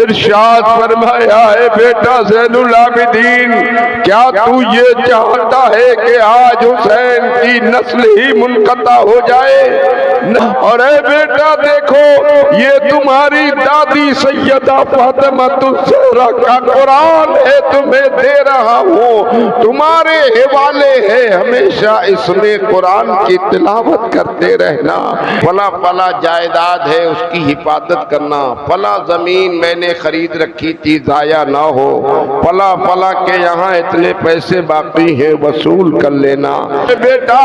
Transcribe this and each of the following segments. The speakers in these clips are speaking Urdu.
ارشاد فرمایا ہے بیٹا زین العابدین کیا تو یہ چاہتا ہے کہ آج حسین کی نسل ہی منقطع ہو جائے؟ اور اے بیٹا دیکھو یہ تمہاری دادی سیدہ فاطمہ الزہرا کا قرآن ہے تمہیں دے رہا ہوں، تمہارے حوالے ہے، ہمیشہ اس میں قرآن کی تلاوت کرتے رہنا۔ فلاں فلاں جائیداد ہے اس کی حفاظت کرنا، فلاں زمین میں نے خرید رکھی تھی ضائع نہ ہو، فلاں فلاں کے یہاں اتنے پیسے باقی ہیں وصول کر لینا۔ بیٹا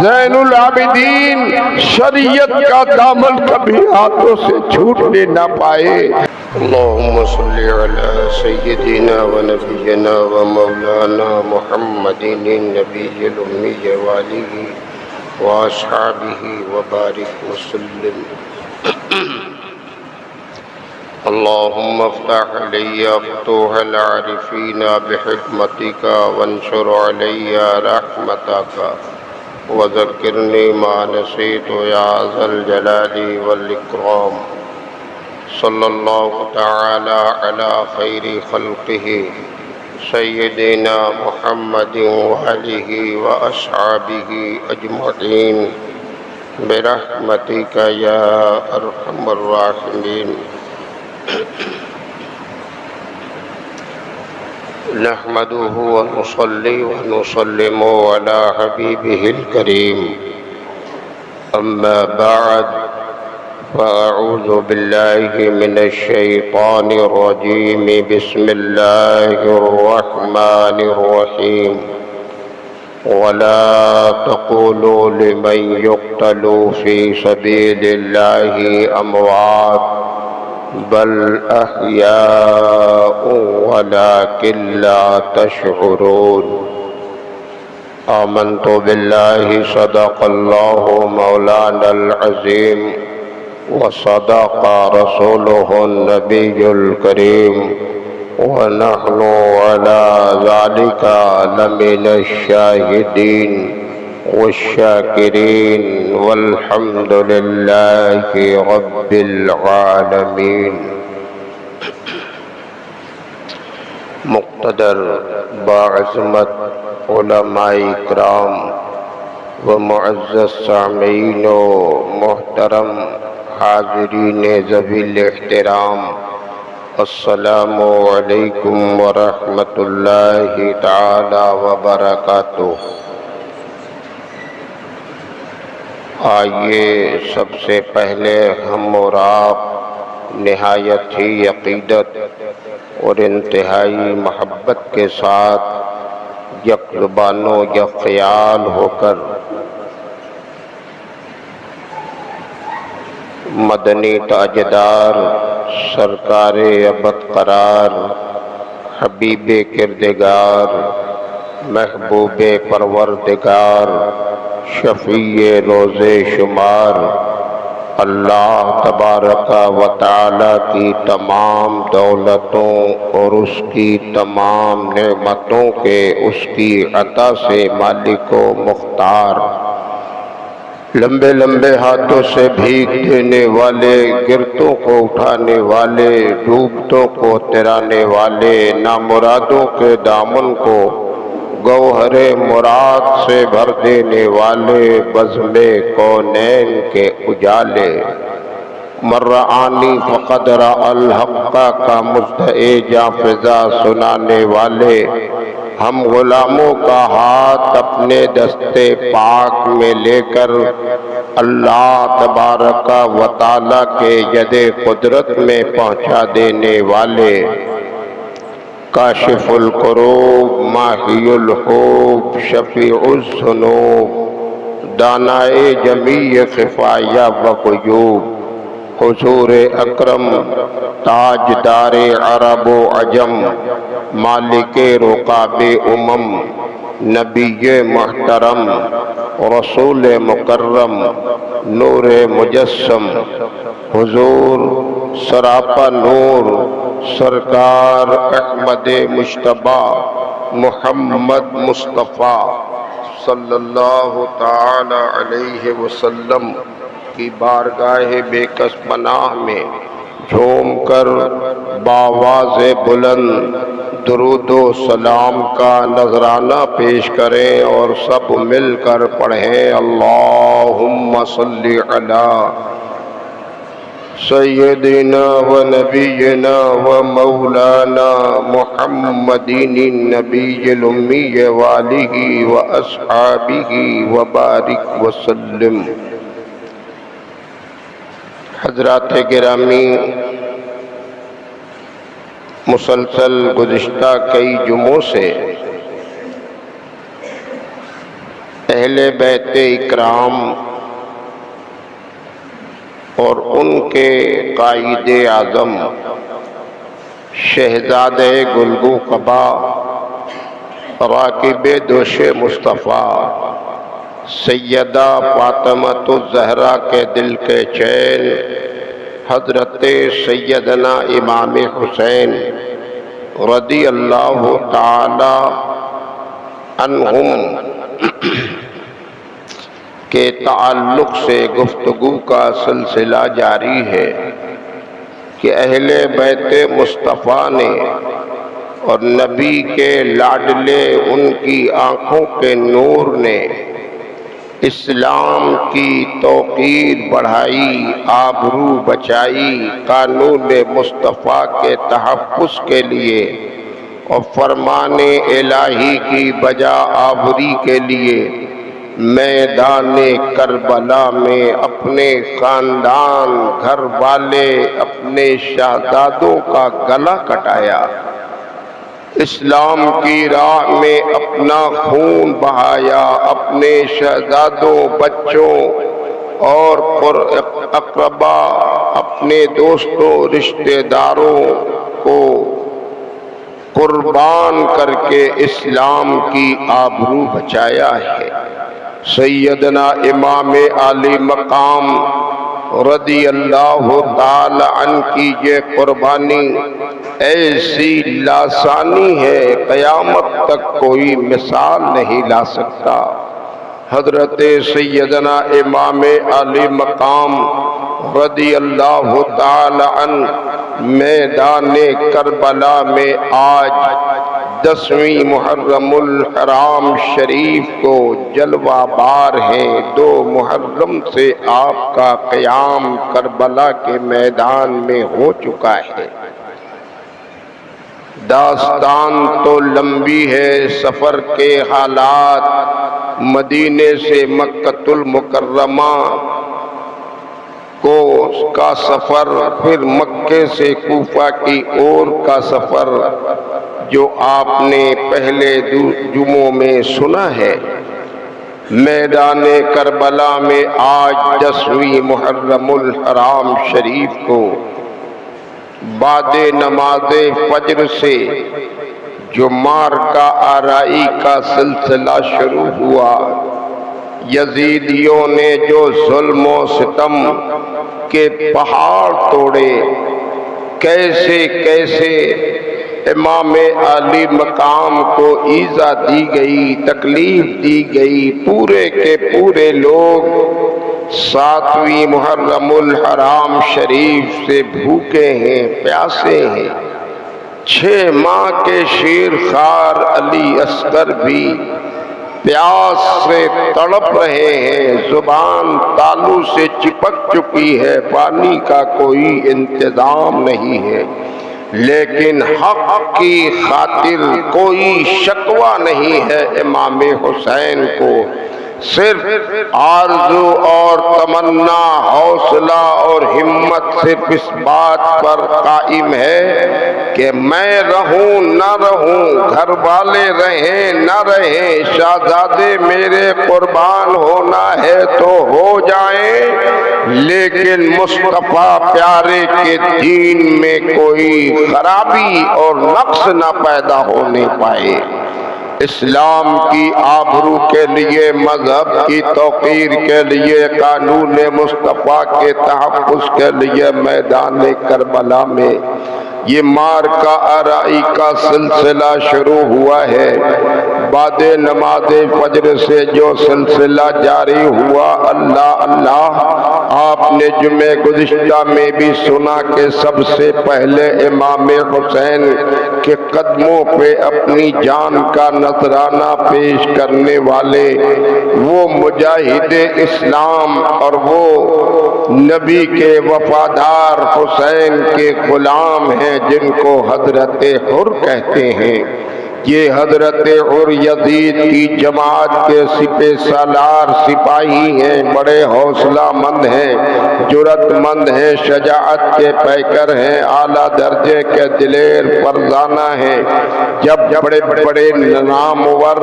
زین العابدین شریعت کا دامن کبھی ہاتھوں سے چھوٹنے نہ پائے۔ اللهم صل على سيدنا ونبينا ومولانا محمد النبي الأمي وآله وأصحابه وبارك وسلم۔ اللهم افتح علي فتوح العارفين بحكمتك وانشر علي رحمتك وذكرني ما نسيت يا ذا الجلال والإكرام۔ صلی اللہ تعالی علی خیر خلقہ سیدنا محمد وآلہ واصحابہ اجمعین برحمتک یا ارحم الراحمین۔ نحمدہ ونصلی ونسلم علی حبیبہ الکریم، اما بعد فأعوذ بالله من الشيطان الرجيم، بسم الله الرحمن الرحيم۔ ولا تقولوا لمن يقتل في سبيل الله أموات بل أحياء ولكن لا تشعرون۔ آمنت بالله صدق الله مولانا العظيم وصدق رسوله النبي الكريم، ونحن على ذلك لمن الشاهدين والشاكرين، والحمد لله رب العالمين۔ مقتدر باعظمت علماء کرام و معزز سامعین و محترم حاضرین ذوی الاحترام، السلام علیکم ورحمۃ اللہ تعالی وبرکاتہ۔ آئیے سب سے پہلے ہم اور آپ نہایت ہی عقیدت اور انتہائی محبت کے ساتھ یک زبان و یک خیال ہو کر مدنی تاجدار سرکار ابد قرار حبیب کردگار محبوب پروردگار شفیع روز شمار اللہ تبارک و تعالی کی تمام دولتوں اور اس کی تمام نعمتوں کے اس کی عطا سے مالک و مختار، لمبے لمبے ہاتھوں سے بھیگ دینے والے، گرتوں کو اٹھانے والے، ڈوبتوں کو ترانے والے، نامرادوں کے دامن کو گوہر مراد سے بھر دینے والے، بزم کونین کے اجالے، مرآنی فقد رأى الحق کا مدعی جاں فضا سنانے والے، ہم غلاموں کا ہاتھ اپنے دستے پاک میں لے کر اللہ تبارک و تعالی کے ید قدرت میں پہنچا دینے والے، کاشف الکروب ماحی الحب شفیع الذنوب دانائے جمیع خفایہ و غیوب، حضور اکرم تاجدار عرب و عجم مالک رقاب امم نبی محترم رسول مکرم نور مجسم حضور سراپا نور سرکار احمد مجتبی محمد مصطفیٰ صلی اللہ تعالی علیہ وسلم کی بارگاہ بے کس پناہ میں جھوم کر بآواز بلند درود و سلام کا نذرانہ پیش کریں اور سب مل کر پڑھیں اللہم صلی علی سیدنا و نبینا و مولانا محمد النبی الامی وآلہ و اصحابہ و بارک وسلم۔ حضرات گرامی، مسلسل گزشتہ کئی جمعوں سے اہل بیت اکرام اور ان کے قائد اعظم شہزادہ گلگو قبا راکب دوش مصطفیٰ سیدہ فاطمۃ الزہرا کے دل کے چین حضرت سیدنا امام حسین رضی اللہ تعالی عنہم کے تعلق سے گفتگو کا سلسلہ جاری ہے کہ اہل بیت مصطفیٰ نے اور نبی کے لاڈلے ان کی آنکھوں کے نور نے اسلام کی توقیر بڑھائی، آبرو بچائی، قانون مصطفیٰ کے تحفظ کے لیے اور فرمان الہی کی بجا آوری کے لیے میدان کربلا میں اپنے خاندان، گھر والے، اپنے شہزادوں کا گلا کٹایا، اسلام کی راہ میں اپنا خون بہایا، اپنے شہزادوں، بچوں اور اقربا، اپنے دوستوں، رشتہ داروں کو قربان کر کے اسلام کی آبرو بچایا ہے۔ سیدنا امام عالی مقام رضی اللہ تعالی عنہ کی یہ قربانی ایسی لاسانی ہے، قیامت تک کوئی مثال نہیں لا سکتا۔ حضرت سیدنا امام عالی مقام رضی اللہ تعالی عنہ میدان کربلا میں آج 10ویں محرم الحرام شریف کو جلوہ بار ہیں۔ 2 محرم سے آپ کا قیام کربلا کے میدان میں ہو چکا ہے۔ داستان تو لمبی ہے، سفر کے حالات، مدینے سے مکہ المکرمہ کا سفر، پھر مکے سے کوفہ کی اور کا سفر جو آپ نے پہلے جمعوں میں سنا ہے۔ میدان کربلا میں آج 10ویں محرم الحرام شریف کو بعد نماز فجر سے جو معرکہ آرائی کا سلسلہ شروع ہوا، یزیدیوں نے جو ظلم و ستم کے پہاڑ توڑے، کیسے کیسے امام عالی مقام کو ایذا دی گئی، تکلیف دی گئی، پورے کے پورے لوگ 7ویں محرم الحرام شریف سے بھوکے ہیں، پیاسے ہیں۔ 6 ماہ کے شیر خوار علی اصغر بھی پیاس سے تڑپ رہے ہیں، زبان تالو سے چپک چکی ہے، پانی کا کوئی انتظام نہیں ہے، لیکن حق کی خاطر کوئی شکوہ نہیں ہے امام حسین کو، صرف آرزو اور تمنا، حوصلہ اور ہمت صرف اس بات پر قائم ہے کہ میں رہوں نہ رہوں، گھر والے رہیں نہ رہیں، شہزادے میرے قربان ہونا ہے تو ہو جائیں، لیکن مصطفیٰ پیارے کے دین میں کوئی خرابی اور نقص نہ پیدا ہونے پائے۔ اسلام کی آبرو کے لیے، مذہب کی توقیر کے لیے، قانون مصطفیٰ کے تحفظ کے لیے میدان کربلا میں یہ معرکہ آرائی کا سلسلہ شروع ہوا ہے۔ بعد نماز فجر سے جو سلسلہ جاری ہوا اللہ اللہ، آپ نے جمعہ گزشتہ میں بھی سنا کہ سب سے پہلے امام حسین کے قدموں پہ اپنی جان کا نذرانہ پیش کرنے والے وہ مجاہد اسلام اور وہ نبی کے وفادار حسین کے غلام ہیں جن کو حضرت حر کہتے ہیں۔ یہ حضرت حر یزید کی جماعت کے سپہ سالار سپاہی ہیں، بڑے حوصلہ مند ہیں، جرأت مند ہیں، شجاعت کے پیکر ہیں، اعلیٰ درجے کے دلیر فرزانہ ہیں۔ جب بڑے بڑے نامور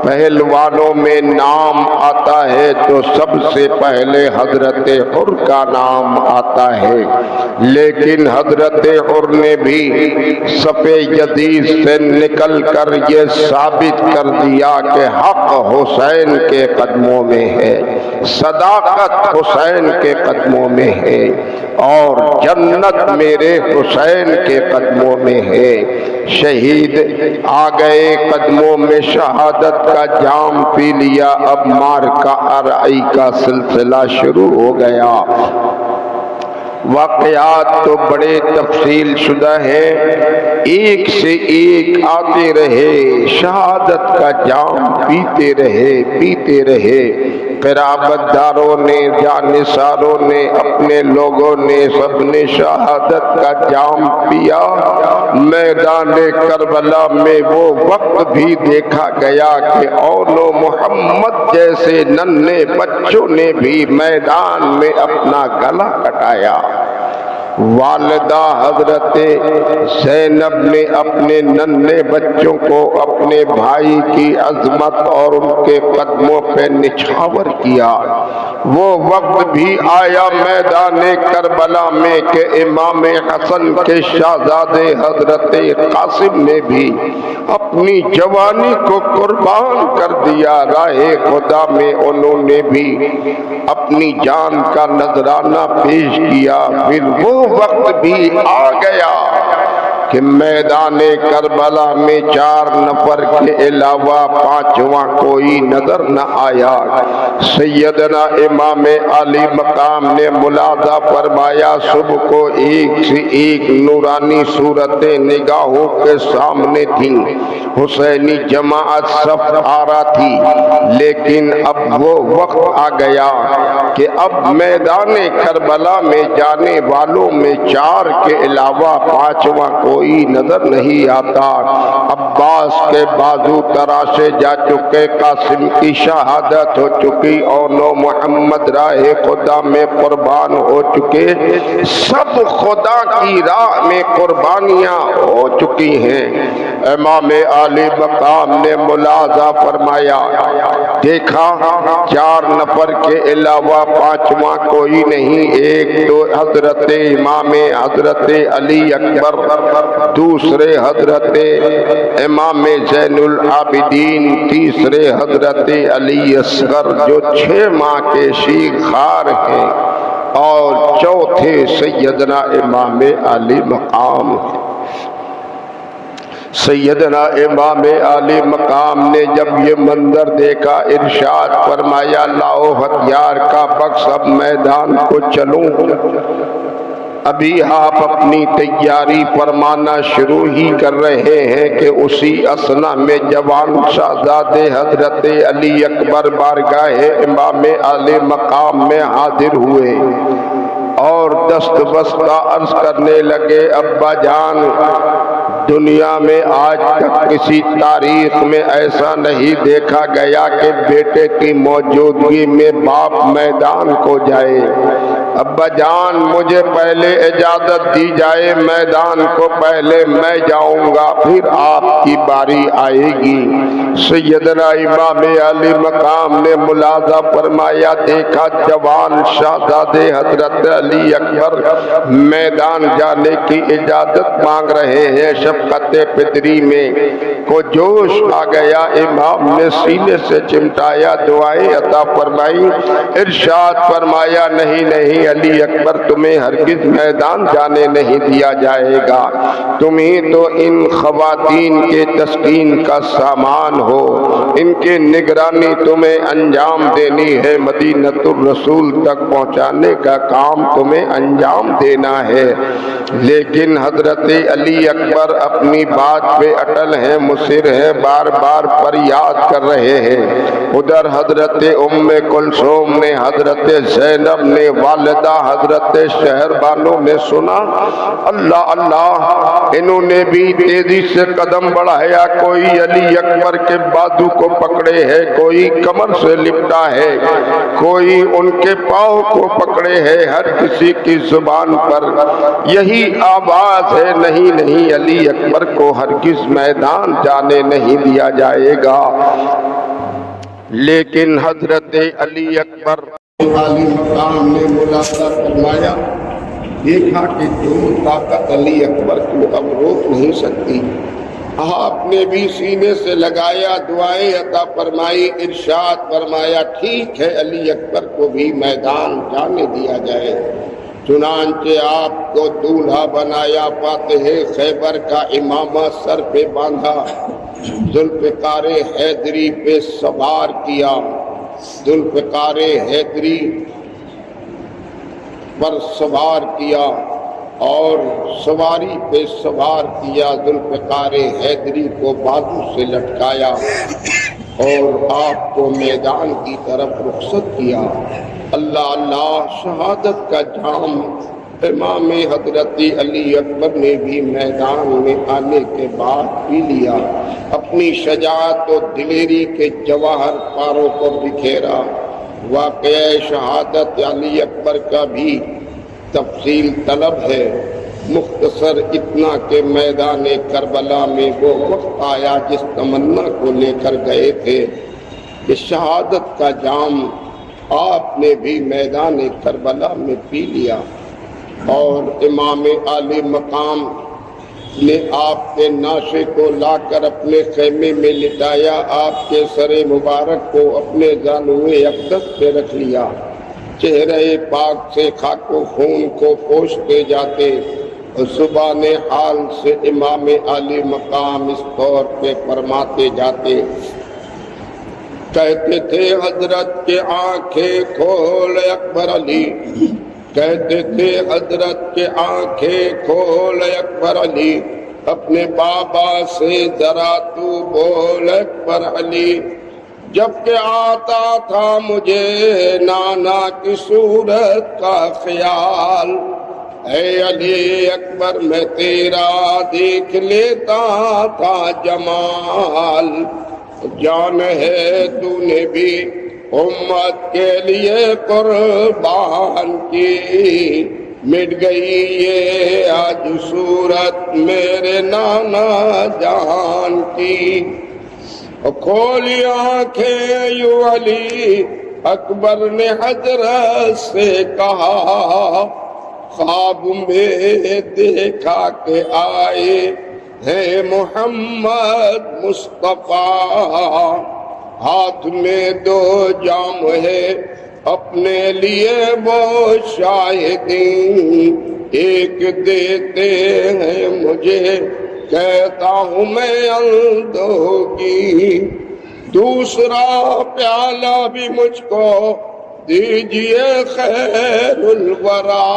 پہلوانوں میں نام آتا ہے تو سب سے پہلے حضرت حر کا نام آتا ہے، لیکن حضرت حر نے بھی صفِ یزید سے نکل کر یہ ثابت کر دیا کہ حق حسین کے قدموں میں ہے، صداقت حسین کے قدموں میں ہے، اور جنت میرے حسین کے قدموں میں ہے۔ شہید آ گئے قدموں میں، شہادت کا جام پی لیا، اب معرکہ ارعی کا سلسلہ شروع ہو گیا۔ واقعات تو بڑے تفصیل شدہ ہیں، ایک سے ایک آتے رہے، شہادت کا جام پیتے رہے، قرابت داروں نے، جانثاروں نے، اپنے لوگوں نے، سب نے شہادت کا جام پیا۔ میدان کربلا میں وہ وقت بھی دیکھا گیا کہ اون و محمد جیسے ننھے بچوں نے بھی میدان میں اپنا گلا کٹایا۔ والدہ حضرت زینب نے اپنے ننھے بچوں کو اپنے بھائی کی عظمت اور ان کے قدموں پہ نچھاور کیا۔ وہ وقت بھی آیا میدان کربلا میں کہ امام حسن کے شہزادے حضرت قاسم نے بھی اپنی جوانی کو قربان کر دیا، راہ خدا میں انہوں نے بھی اپنی جان کا نذرانہ پیش کیا۔ پھر وہ وقت بھی آ گیا کہ میدان کربلا میں 4 نفر کے علاوہ 5واں کوئی نظر نہ آیا۔ سیدنا امام علی مقام نے ملاحظہ فرمایا، صبح کو ایک سے ایک نورانی صورتیں نگاہوں کے سامنے تھیں، حسینی جماعت صف آرا تھی، لیکن اب وہ وقت آ گیا کہ اب میدان کربلا میں جانے والوں میں 4 کے علاوہ 5واں کوئی نظر نہیں آتا۔ عباس کے بازو تراشے جا چکے، قاسم کی شہادت ہو چکی، اور نو محمد راہ خدا میں قربان ہو چکے، سب خدا کی راہ میں قربانیاں ہو چکی ہیں۔ امام علی مقام نے ملاحظہ فرمایا، دیکھا 4 نفر کے علاوہ 5واں کوئی نہیں، ایک تو حضرت امام حضرت علی اکبر، دوسرے حضرت امام زین العابدین، تیسرے حضرت علی اصغر جو 6 ماہ کے شیخ خار ہیں، اور چوتھے سیدنا امام علی مقام۔ سیدنا امام علی مقام نے جب یہ منظر دیکھا، ارشاد فرمایا، لاؤ ہتھیار کا بکس، اب میدان کو چلوں۔ ابھی آپ اپنی تیاری فرمانا شروع ہی کر رہے ہیں کہ اسی اثنا میں جوان شہزادے حضرت علی اکبر بارگاہ امام علی مقام میں حاضر ہوئے اور دست بستہ عرض کرنے لگے، ابا جان، دنیا میں آج تک کسی تاریخ میں ایسا نہیں دیکھا گیا کہ بیٹے کی موجودگی میں باپ میدان کو جائے۔ ابا جان، مجھے پہلے اجازت دی جائے، میدان کو پہلے میں جاؤں گا، پھر آپ کی باری آئے گی۔ سیدنا امام علی مقام نے ملاحظہ فرمایا، دیکھا جوان شہزادے حضرت علی اکبر میدان جانے کی اجازت مانگ رہے ہیں۔ شفقت پدری میں کو جوش آ گیا، امام نے سینے سے چمٹایا، دعائیں عطا فرمائی، ارشاد فرمایا، نہیں نہیں علی اکبر تمہیں ہرگز میدان جانے نہیں دیا جائے گا، تمہیں تو ان خواتین کے تسکین کا سامان ہو، ان کے نگرانی تمہیں انجام دینی ہے، مدینۃ الرسول تک پہنچانے کا کام تمہیں انجام دینا ہے۔ لیکن حضرت علی اکبر اپنی بات پہ اٹل ہیں، مصر ہیں، بار بار فریاد کر رہے ہیں۔ ادھر حضرت ام کلثوم نے، حضرت زینب نے، والدہ حضرت شہربانو نے سنا، اللہ اللہ، انہوں نے بھی تیزی سے قدم بڑھایا، کوئی علی اکبر کے بازو کو پکڑے ہے، کوئی کمر سے لپٹا ہے، کوئی ان کے پاؤں کو پکڑے ہے، ہر کسی کی زبان پر یہی آواز ہے، نہیں نہیں، علی اکبر کو ہرگز میدان جانے نہیں دیا جائے گا۔ لیکن حضرت علی اکبر عالی مقام نے ملاحظہ فرمایا، دیکھا کہ جو طاقت علی اکبر کو اب روک نہیں سکتی، آپ نے بھی سینے سے لگایا، دعائیں عطا فرمائی، ارشاد فرمایا ٹھیک ہے علی اکبر کو بھی میدان جانے دیا جائے۔ چنانچہ آپ کو دولہا بنایا، فاتح خیبر کا امامہ سر پہ باندھا، ذوالفقار حیدری پہ سوار کیا، ذوالفقار حیدری پر سوار کیا اور سواری پہ سوار کیا، ذوالفقار حیدری کو بازو سے لٹکایا اور آپ کو میدان کی طرف رخصت کیا۔ اللہ اللہ، شہادت کا جام امام حضرت علی اکبر نے بھی میدان میں آنے کے بعد پی لیا، اپنی شجاعت و دلیری کے جواہر پاروں کو بکھیرا۔ واقعہ شہادت علی اکبر کا بھی تفصیل طلب ہے، مختصر اتنا کہ میدان کربلا میں وہ وقت آیا جس تمنا کو لے کر گئے تھے کہ شہادت کا جام آپ نے بھی میدان کربلا میں پی لیا، اور امام عالی مقام نے آپ کے ناشے کو لا کر اپنے خیمے میں لٹایا، آپ کے سر مبارک کو اپنے زانوئے اقدس پہ رکھ لیا، چہرے پاک سے خاک و خون کو پوچھتے جاتے، اور زبان حال سے امام عالی مقام اس طور پہ فرماتے جاتے، کہتے تھے حضرت کے آنکھیں کھول اکبر علی، کہتے تھے حضرت کے آنکھیں کھول اکبر علی، اپنے بابا سے ذرا تو بول اکبر علی، جب کہ آتا تھا مجھے نانا کی صورت کا خیال، اے علی اکبر میں تیرا دیکھ لیتا تھا جمال، جان ہے تو نے بھی امت کے لیے قربان کی، مٹ گئی یہ آج صورت میرے نانا جان کی۔ کھولی آنکھیں یوں علی اکبر نے حضرت سے کہا، خواب میں دیکھا کہ آئے ہے محمد مصطفیٰ، ہاتھ میں 2 جام ہے اپنے لیے وہ شاہدین، ایک دیتے ہیں مجھے کہتا ہوں میں اندھوں کی، دوسرا پیالہ بھی مجھ کو دیجئے خیر الورا،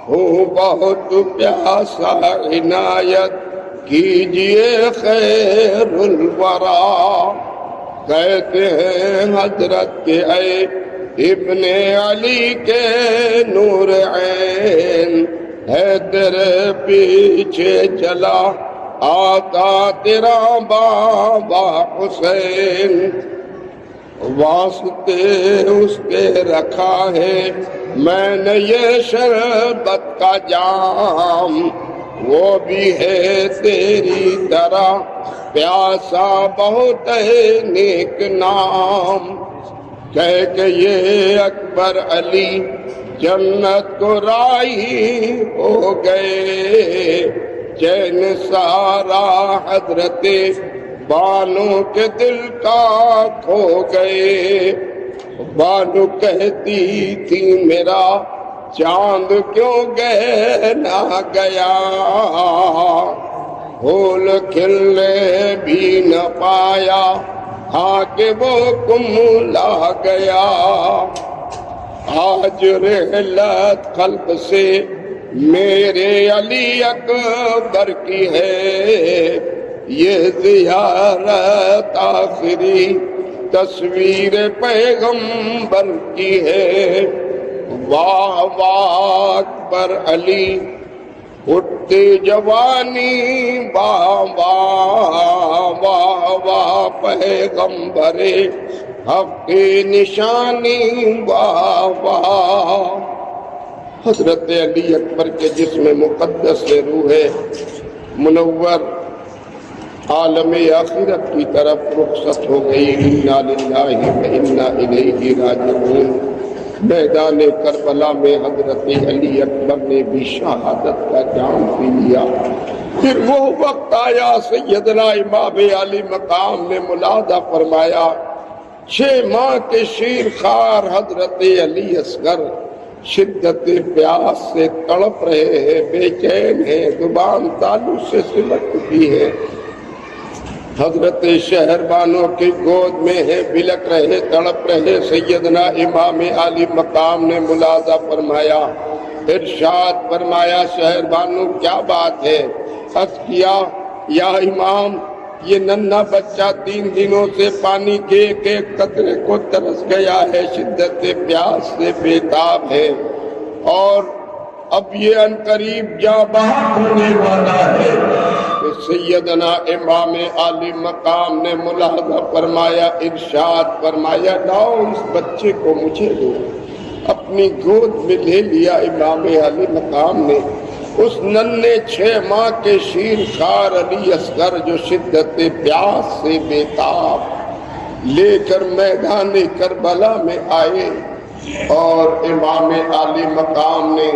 ہوں بہت پیاسا عنایت کیجئے خیر الورا۔ کہتے ہیں حضرت کے اے ابن علی کے نور عین، ہے تیرے پیچھے چلا آتا تیرا بابا حسین، واسطے اس کے رکھا ہے میں نے یہ شربت کا جام، وہ بھی ہے تیری طرح پیاسا بہت ہے نیک نام، کہہ کہ یہ اکبر علی جنت کو راہی ہو گئے، چین سارا حضرت بانو کے دل کا کھو گئے، بانو کہتی تھی میرا چاند کیوں گہنا گیا، پھول کھلنے بھی نہ پایا ہاں کہ وہ کملا گیا۔ آج رحلت خلق سے میرے علی اکبر کی ہے، یہ زیارت آخری تصویر پیغمبر کی ہے۔ واہ واہ اکبر علی اٹھتے جوانی، واہ واہ واہ واہ پیغمبر حق کی نشانی، واہ واہ۔ حضرت علی اکبر کے جسم مقدس سے روح منور عالم آخرت کی طرف رخصت ہو گئی۔ انا للہ و انا الیہ راجعون۔ میدان کربلا میں حضرت علی اکبر نے بھی شہادت کا جام پی لیا۔ پھر وہ وقت آیا سیدنا امام علی مقام نے ملاحظہ فرمایا، 6 ماہ کے شیر خوار حضرت علی اصغر شدت پیاس سے تڑپ رہے ہیں، بے چین ہیں، زبان تالو سے سمٹ چکی ہے، حضرت شہربانوں کی گود میں ہے، بلک رہے، تڑپ رہے۔ سیدنا امام علی مقام نے ملاحظہ فرمایا، ارشاد فرمایا، شہربانوں کیا بات ہے؟ عرض کیا، یا امام یہ ننھا بچہ 3 دنوں سے پانی کے ایک ایک قطرے کو ترس گیا ہے، شدت پیاس سے بےتاب ہے، اور اب یہ عنقریب جاں بحق ہونے والا ہے۔ سیدنا امام علی مقام نے ملاحظہ فرمایا، ارشاد فرمایا، لاؤ اس بچے کو مجھے دو۔ اپنی گود میں لے لیا امام علی مقام نے اس ننھے 6 ماہ کے شیر خوار علی اصغر جو شدت پیاس سے بےتاب، لے کر میدان کربلا میں آئے، اور امام علی مقام نے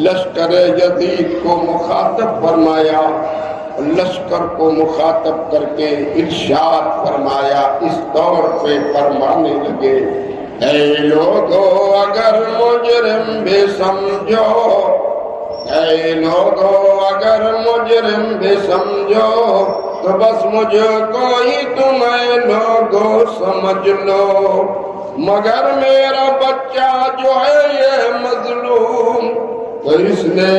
لشکر یزید کو مخاطب فرمایا، لشکر کو مخاطب کر کے ارشاد فرمایا، اس طور پہ فرمانے لگے، اے لوگو اگر مجرم بھی سمجھو، اے لوگو اگر مجرم بھی سمجھو، تو بس مجھ کو ہی تمہیں لوگو سمجھ لو، مگر میرا بچہ جو ہے یہ مظلوم، تو اس نے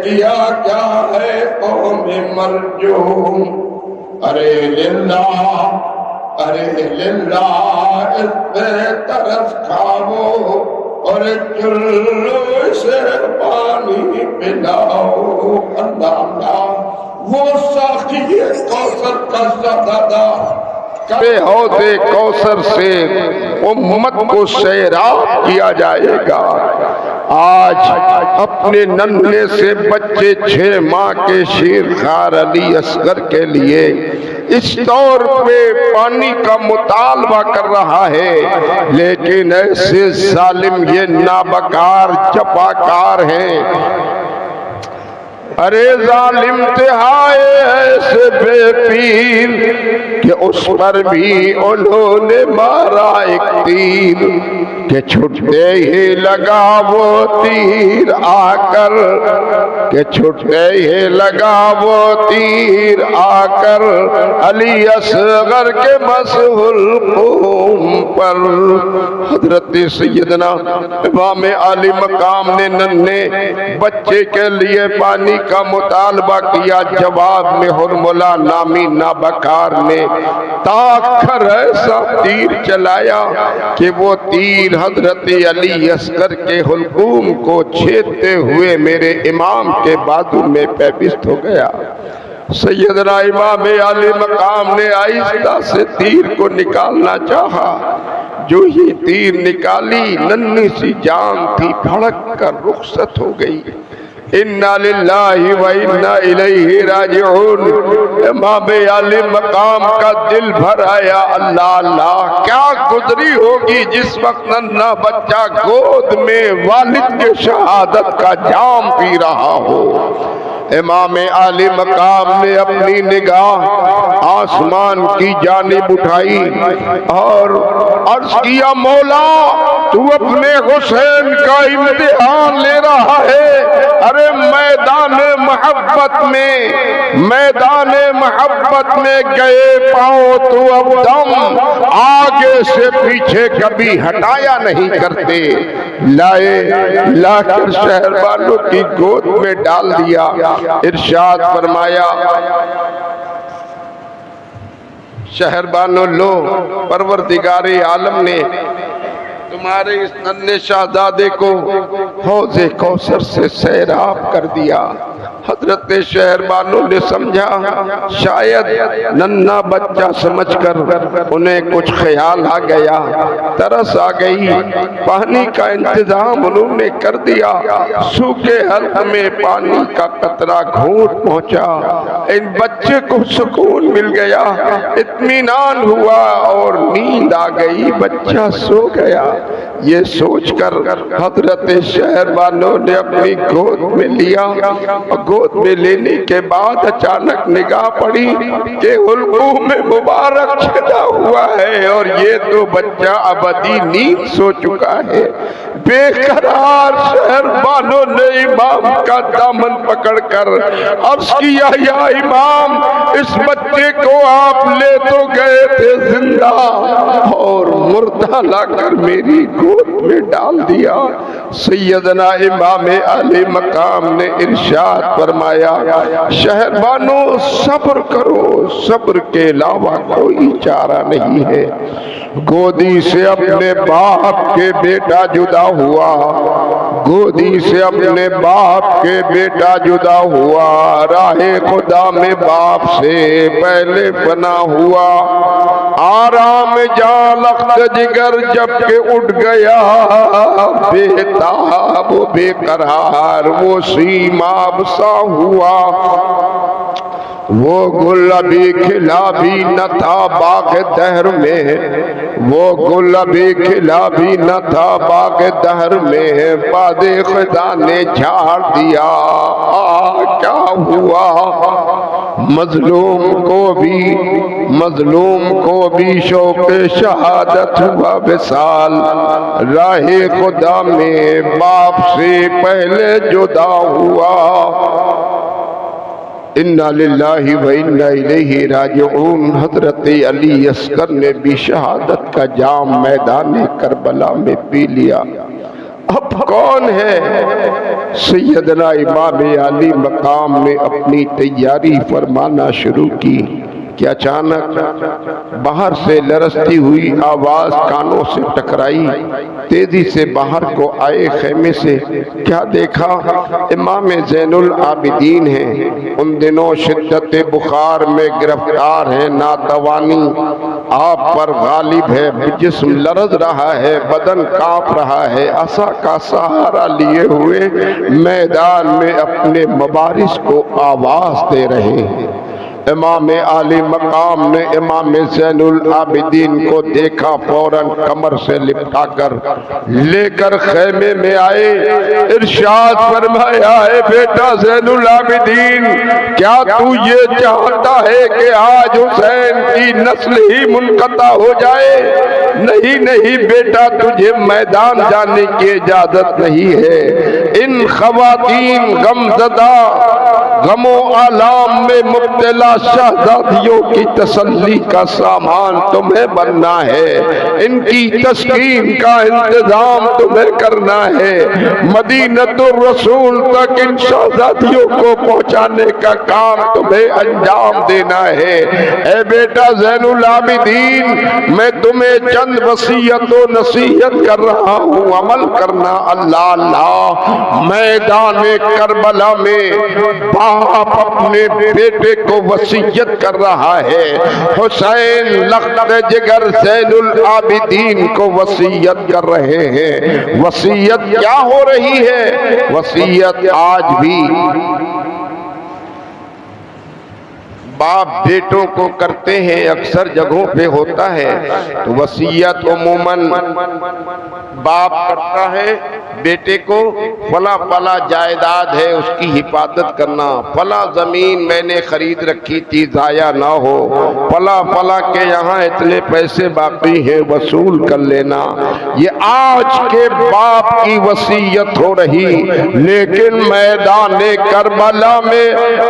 کیا کیا ہے قوم مرجوم۔ ارے للہ، ارے للہ، اس پہ ترس کھاؤ اور چلو اسے پانی پلاؤ۔ اللہ اللہ، وہ ساقی کوثر کا شہزادہ حوض کوثر سے امت کو سیراب کیا جائے گا۔ آج اپنے ننھے سے بچے 6 ماہ کے شیر خوار علی اصغر کے لیے اس طور پہ پانی کا مطالبہ کر رہا ہے، لیکن ایسے ظالم یہ نابکار جفاکار ہیں۔ ارے ظالم تہائے ایسے بے پیر کہ اس پر بھی انہوں نے مارا ایک تیر، کہ چھٹتے ہی لگا وہ تیر آ کر، کہ چھٹتے ہی لگا وہ تیر آ کر علی اصغر کے مسح القوم پر۔ حضرت سیدنا امام علی مقام نے ننھے بچے کے لیے پانی کا مطالبہ کیا، جواب میں ہرملا نامی نابکار نے تاخر ایسا تیر چلایا کہ وہ تیر حضرت علی اصغر کے حلقوم کو چھیدتے ہوئے میرے امام کے بازو میں پیوست ہو گیا۔ سیدنا امام علی مقام نے آہستہ سے تیر کو نکالنا چاہا، جو ہی تیر نکالی ننھی سی جان تھی پھڑک کر رخصت ہو گئی۔ انا للہ و انا الیہ راجعون۔ امام علی مقام کا دل بھر آیا، اللہ اللہ، کیا گزری ہوگی جس وقت ننھا بچہ گود میں والد کے شہادت کا جام پی رہا ہو۔ امام عالی مقام نے اپنی نگاہ آسمان کی جانب اٹھائی اور عرض کیا مولا تو اپنے حسین کا امتحان لے رہا ہے؟ ارے میدان محبت میں گئے پاؤں تو اب دم آگے سے پیچھے کبھی ہٹایا نہیں کرتے، لا کر شہربانوں کی گود میں ڈال دیا۔ ارشاد فرمایا شہربانو لو، پروردگار عالم نے تمہارے اس ننھے شہزادے کو حوض کوثر سے سیراب کر دیا۔ حضرت شہربانو نے سمجھا شاید ننھا بچہ سمجھ کر انہیں کچھ خیال آ گیا، ترس آ گئی، پانی کا انتظام انہوں نے کر دیا۔ سوکھے حلق میں پانی کا قطرہ گھونٹ پہنچا، ان بچے کو سکون مل گیا، اطمینان ہوا اور نیند آ گئی، بچہ سو گیا۔ یہ سوچ کر حضرت شہربانو نے اپنی گود میں لیا، اور گود میں لینے کے بعد اچانک نگاہ پڑی کہ حلقوم میں مبارک چھدا ہوا ہے اور یہ تو بچہ ابدی نیند سو چکا ہے۔ بے قرار شہربانو نے امام کا دامن پکڑ کر عرض کیا یا امام، اس بچے کو آپ لے تو گئے تھے زندہ اور مردہ لا کر میری گود میں ڈال دیا۔ سیدنا امام علی مقام نے ارشاد فرمایا شہربانو صبر کرو، صبر کے علاوہ کوئی چارہ نہیں ہے۔ گودی سے اپنے باپ کے بیٹا جدا ہوا، گودی سے اپنے باپ کے بیٹا جدا ہوا، راہ خدا میں باپ سے پہلے فنا ہوا۔ آرام جاں لخت جگر جب کہ اٹھ گیا، بے تاب و بے قرار وہ سیماب سا ہوا۔ وہ گل ابھی کھلا بھی نہ تھا باغ دہر میں، وہ گل ابھی کھلا بھی نہ تھا باغ دہر میں، باد خدا نے جھاڑ دیا۔ کیا ہوا؟ مظلوم کو بھی شوق شہادت ہوا وصال، راہ خدا میں باپ سے پہلے جدا ہوا۔ انا للہ و انا الیہ راجعون۔ حضرت علی اصغر نے بھی شہادت کا جام میدان کربلا میں پی لیا۔ اب کون ہے؟ سیدنا امام علی مقام نے اپنی تیاری فرمانا شروع کی کہ اچانک باہر سے لرزتی ہوئی آواز کانوں سے ٹکرائی۔ تیزی سے باہر کو آئے خیمے سے، کیا دیکھا؟ امام زین العابدین ہیں، ان دنوں شدت بخار میں گرفتار ہیں، ناتوانی آپ پر غالب ہے، جسم لرز رہا ہے، بدن کانپ رہا ہے، عصا کا سہارا لیے ہوئے میدان میں اپنے مبارز کو آواز دے رہے ہیں۔ امام عالی مقام نے امام زین العابدین کو دیکھا، فوراً کمر سے لپٹا کر لے کر خیمے میں آئے۔ ارشاد فرمایا اے بیٹا زین العابدین، کیا تو یہ چاہتا ہے کہ آج حسین کی نسل ہی منقطع ہو جائے؟ نہیں بیٹا، تجھے میدان جانے کی اجازت نہیں ہے۔ ان خواتین غمزدہ، غم و آلام میں مبتلا شہزادیوں کی تسلی کا سامان تمہیں بننا ہے، ان کی تسکین کا انتظام تمہیں کرنا ہے، مدینۃ الرسول تک ان شہزادیوں کو پہنچانے کا کام تمہیں انجام دینا ہے۔ اے بیٹا زین العابدین، میں تمہیں چند وصیت و نصیحت کر رہا ہوں، عمل کرنا۔ اللہ میدان کربلا میں باپ اپنے بیٹے کو وصیت کر رہا ہے، حسین لخت جگر زین العابدین کو وصیت کر رہے ہیں۔ وصیت کیا ہو رہی ہے؟ وصیت آج بھی باپ بیٹوں کو کرتے ہیں، اکثر جگہوں پہ ہوتا ہے تو وصیت عموماً باپ کرتا ہے بیٹے کو، فلاں فلاں جائیداد ہے اس کی حفاظت کرنا، فلاں زمین میں نے خرید رکھی تھی ضائع نہ ہو، فلاں فلاں کے یہاں اتنے پیسے باقی ہیں وصول کر لینا۔ یہ آج کے باپ کی وصیت ہو رہی، لیکن میدان کربلا میں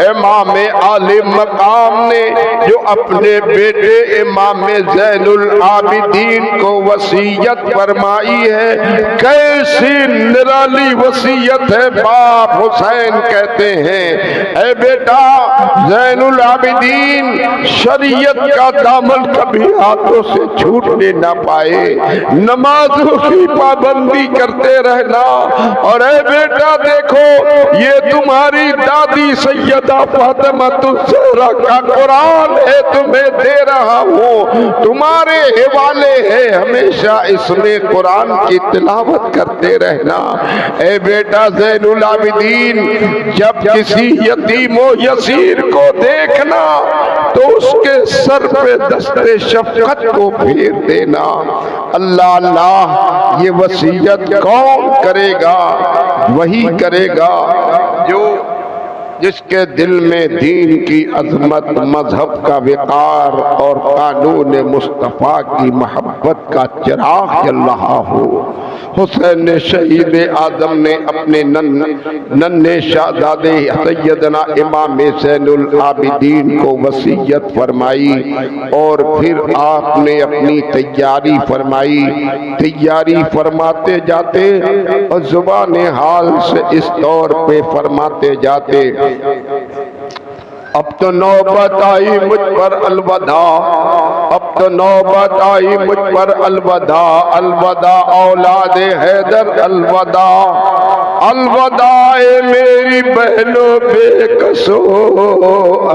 امام عالی مقام نے جو اپنے بیٹے امام زین العابدین کو وصیت فرمائی ہے، کیسی نرالی وصیت ہے۔ باپ حسین کہتے ہیں اے بیٹا زین العابدین، شریعت کا دامن کبھی ہاتھوں سے چھوٹنے نہ پائے، نمازوں کی پابندی کرتے رہنا، اور اے بیٹا دیکھو یہ تمہاری دادی سیدہ فاطمہ الزہرا کا قرآن ہے، تمہیں دے رہا ہوں، تمہارے حوالے ہے، ہمیشہ اس میں قرآن کی تلاوت کرتے رہنا۔ اے بیٹا زین العابدین، جب کسی یتیم و یسیر کو دیکھنا تو اس کے سر پہ دست شفقت کو پھیر دینا۔ اللہ اللہ، یہ وصیت کون کرے گا؟ وہی کرے گا جس کے دل میں دین کی عظمت، مذہب کا وقار اور قانون مصطفیٰ کی محبت کا چراغ جل رہا ہو۔ حسین شہید اعظم نے اپنے ننھے شہزادے سیدنا امام زین العابدین کو وصیت فرمائی، اور پھر آپ نے اپنی تیاری فرمائی۔ تیاری فرماتے جاتے اور زبان حال سے اس طور پہ فرماتے جاتے، اب تو نوبت آئی مجھ پر الوداع، اب تو نوبت آئی مجھ پر الوداع، الوداع اولاد حیدر، الوداع الوداع اے میری بہنوں بے کسو،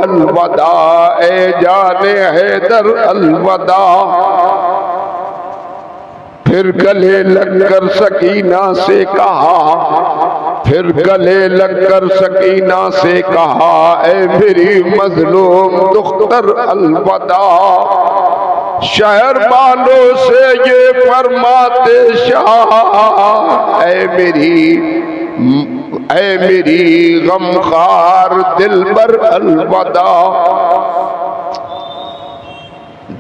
الوداع اے جان حیدر، الوداع۔ پھر گلے لگ کر سکینہ سے کہا، پھر گلے لگ کر سکینہ سے کہا، اے میری مظلوم دختر الوداع۔ شہر والوں سے یہ فرماتے شاہ، اے میری غمخوار دلبر الوداع۔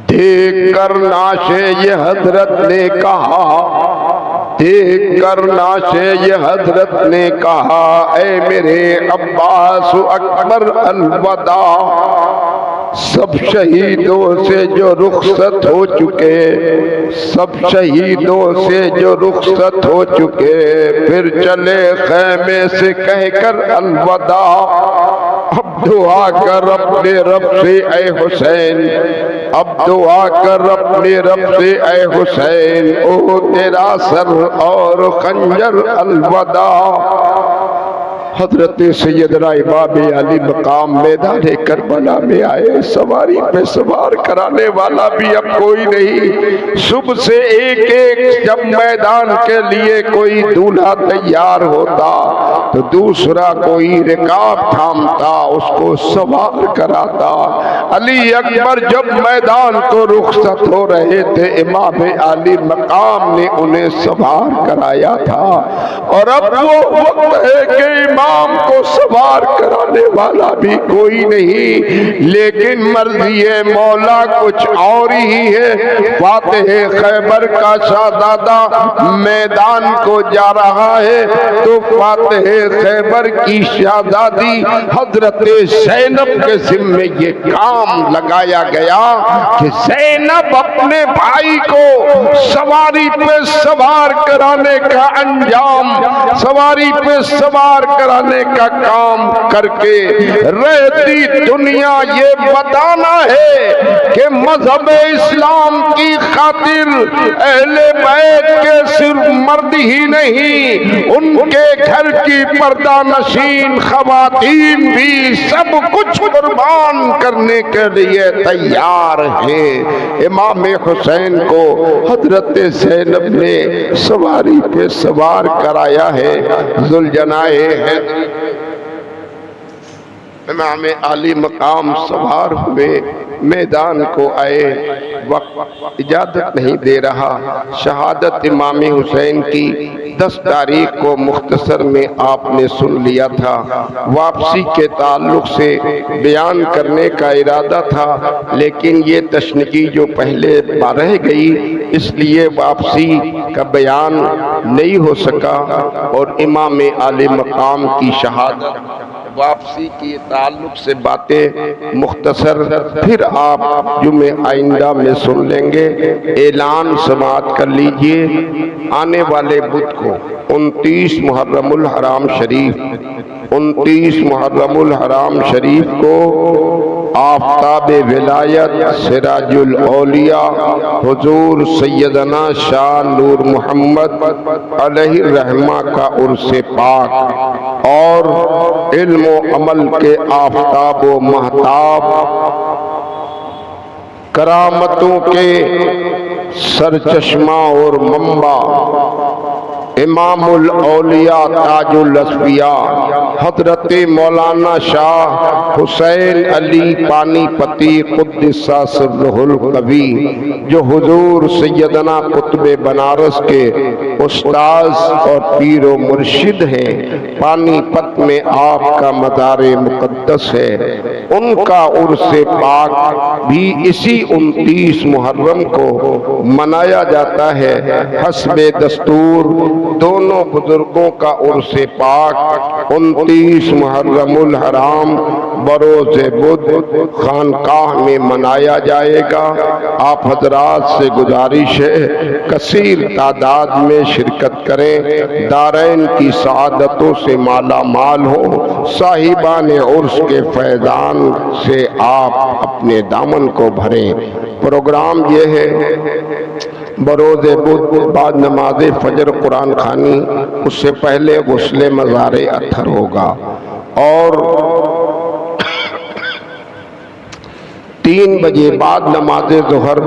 دیکھ کر ناشے یہ حضرت نے کہا، دیکھ کر ناشے یہ حضرت نے کہا، اے میرے عباس اکبر الوداع۔ سب شہیدوں سے جو رخصت ہو چکے، سب شہیدوں سے جو رخصت ہو چکے، پھر چلے خیمے سے کہہ کر الوداع۔ اب دعا کر اپنے رب سے اے حسین، اب دعا کر اپنے رب سے اے حسین، او تیرا سر اور خنجر الوداع۔ حضرت سیدنا امام علی مقام میدان کربلا میں آئے، سواری پہ سوار کرانے والا بھی اب کوئی نہیں۔ صبح سے ایک ایک جب میدان کے لیے کوئی دولہا تیار ہوتا تو دوسرا کوئی رکاب تھامتا، اس کو سوار کراتا۔ علی اکبر جب میدان کو رخصت ہو رہے تھے، امام علی مقام نے انہیں سوار کرایا تھا، اور اب وہ وقت ہے کہ امام کو سوار کرانے والا بھی کوئی نہیں، لیکن مرضی مولا کچھ اور ہی ہے۔ فاتح خیبر کا شہزادہ میدان کو جا رہا ہے تو فاتح خیبر کی شہزادی حضرت زینب کے ذمے یہ کام لگایا گیا کہ زینب اپنے بھائی کو سواری پہ سوار کرانے کا انجام، سواری پہ سوار کرانے کا کام کر کے رہتی دنیا یہ بتانا ہے کہ مذہب اسلام کی خاطر اہل بیت کے صرف مرد ہی نہیں، ان کے گھر کی پردہ نشین خواتین بھی سب کچھ قربان کرنے کے لیے تیار ہیں۔ امام حسین کو حضرت زینب نے سواری پہ سوار کرایا ہے۔ ذوالجناح امام عالی مقام سوار ہوئے میدان کو آئے، وقت اجازت نہیں دے رہا۔ شہادت امام حسین کی 10 تاریخ کو مختصر میں آپ نے سن لیا تھا۔ واپسی کے تعلق سے بیان کرنے کا ارادہ تھا، لیکن یہ تشنگی جو پہلے رہ گئی، اس لیے واپسی کا بیان نہیں ہو سکا، اور امام عالی مقام کی شہادت، واپسی کے تعلق سے باتیں مختصر پھر آپ جمعہ آئندہ میں سن لیں گے۔ اعلان سماعت کر لیجئے، آنے والے بدھ کو 29 محرم الحرام شریف، 29 محرم الحرام شریف کو آفتاب ولایت سراج الاولیاء حضور سیدنا شاہ نور محمد علیہ الرحمہ کا عرس پاک اور علم و عمل کے آفتاب و مہتاب، کرامتوں کے سرچشمہ اور منبع، امام الاولیاء تاج الاصفیاء حضرت مولانا شاہ حسین علی پانی پتی قدس سرہ القوی، جو حضور سیدنا قطب بنارس کے استاذ اور پیر و مرشد ہیں، پانی پت میں آپ کا مزار مقدس ہے، ان کا عرس پاک بھی اسی 29 محرم کو منایا جاتا ہے۔ حسب دستور دونوں بزرگوں کا عرس پاک 29 محرم الحرام بروز بدھ خانقاہ میں منایا جائے گا۔ آپ حضرات سے گزارش ہے کثیر تعداد میں شرکت کریں، دارین کی سعادتوں سے مالا مال ہو، صاحبان عرس کے فیضان سے آپ اپنے دامن کو بھریں۔ پروگرام یہ ہے، بروز بدھ بعد نماز فجر قرآن خوانی، اس سے پہلے غسل مزار اطہر ہوگا، اور 3 بجے بعد نماز ظہر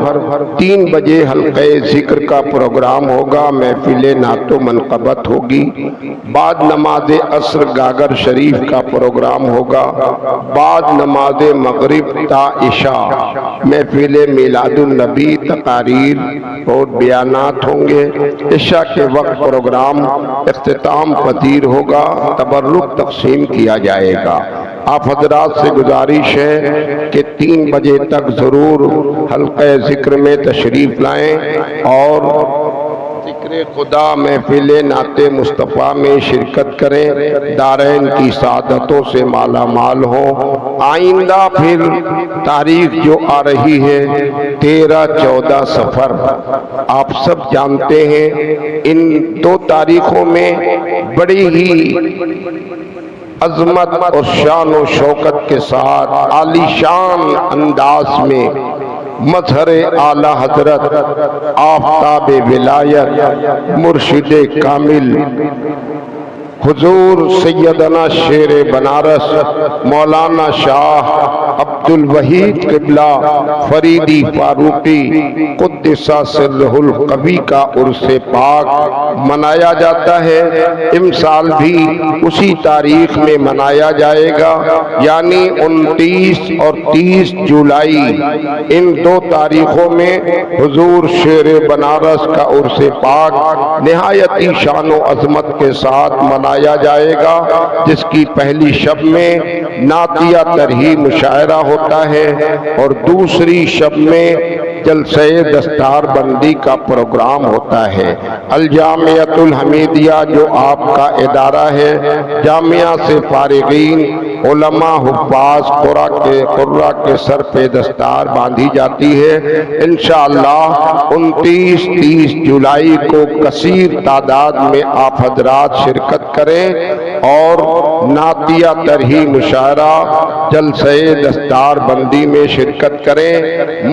3 بجے حلقہ ذکر کا پروگرام ہوگا، محفل نعت و منقبت ہوگی، بعد نماز عصر گاگر شریف کا پروگرام ہوگا، بعد نماز مغرب تا عشاء محفل میلاد النبی، تقاریر اور بیانات ہوں گے۔ عشاء کے وقت پروگرام اختتام پذیر ہوگا، تبرک تقسیم کیا جائے گا۔ آپ حضرات سے گزارش ہے کہ 3 بجے تک ضرور حلقہ ذکر میں تشریف لائیں اور ذکر خدا محفل نعت مصطفیٰ میں شرکت کریں، دارین کی سعادتوں سے مالا مال ہوں۔ آئندہ پھر تاریخ جو آ رہی ہے 13-14 صفر، آپ سب جانتے ہیں ان 2 تاریخوں میں بڑی ہی عظمت اور شان و شوکت کے ساتھ عالی شان انداز میں مظہر اعلی حضرت آفتاب ولایت مرشد کامل حضور سیدنا شیر بنارس مولانا شاہ عبد الوحید قبلہ فریدی فاروقی قدس سرہ القوی کا عرس پاک منایا جاتا ہے۔ امسال بھی اسی تاریخ میں منایا جائے گا، یعنی 29 اور 30 جولائی، ان 2 تاریخوں میں حضور شیر بنارس کا عرس پاک نہایتی شان و عظمت کے ساتھ منایا جائے گا، جس کی پہلی شب میں نعتیہ ترہی مشاعرہ ہوتا ہے اور دوسری شب میں جلسہ دستار بندی کا پروگرام ہوتا ہے۔ الجامعۃ الحمیدیہ جو آپ کا ادارہ ہے، جامعہ سے فارغین علماء حفاظ قرہ کے سر پہ دستار باندھی جاتی ہے۔ انشاءاللہ 29-30 جولائی کو کثیر تعداد میں آپ حضرات شرکت کریں اور نعتیہ ترہی مشاعرہ جلسہ دستار بندی میں شرکت کریں۔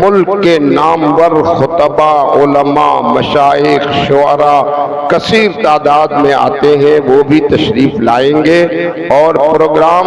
ملک کے نامور خطبہ علماء مشائخ شعراء کثیر تعداد میں آتے ہیں، وہ بھی تشریف لائیں گے، اور پروگرام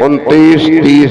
29-30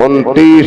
29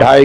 2.5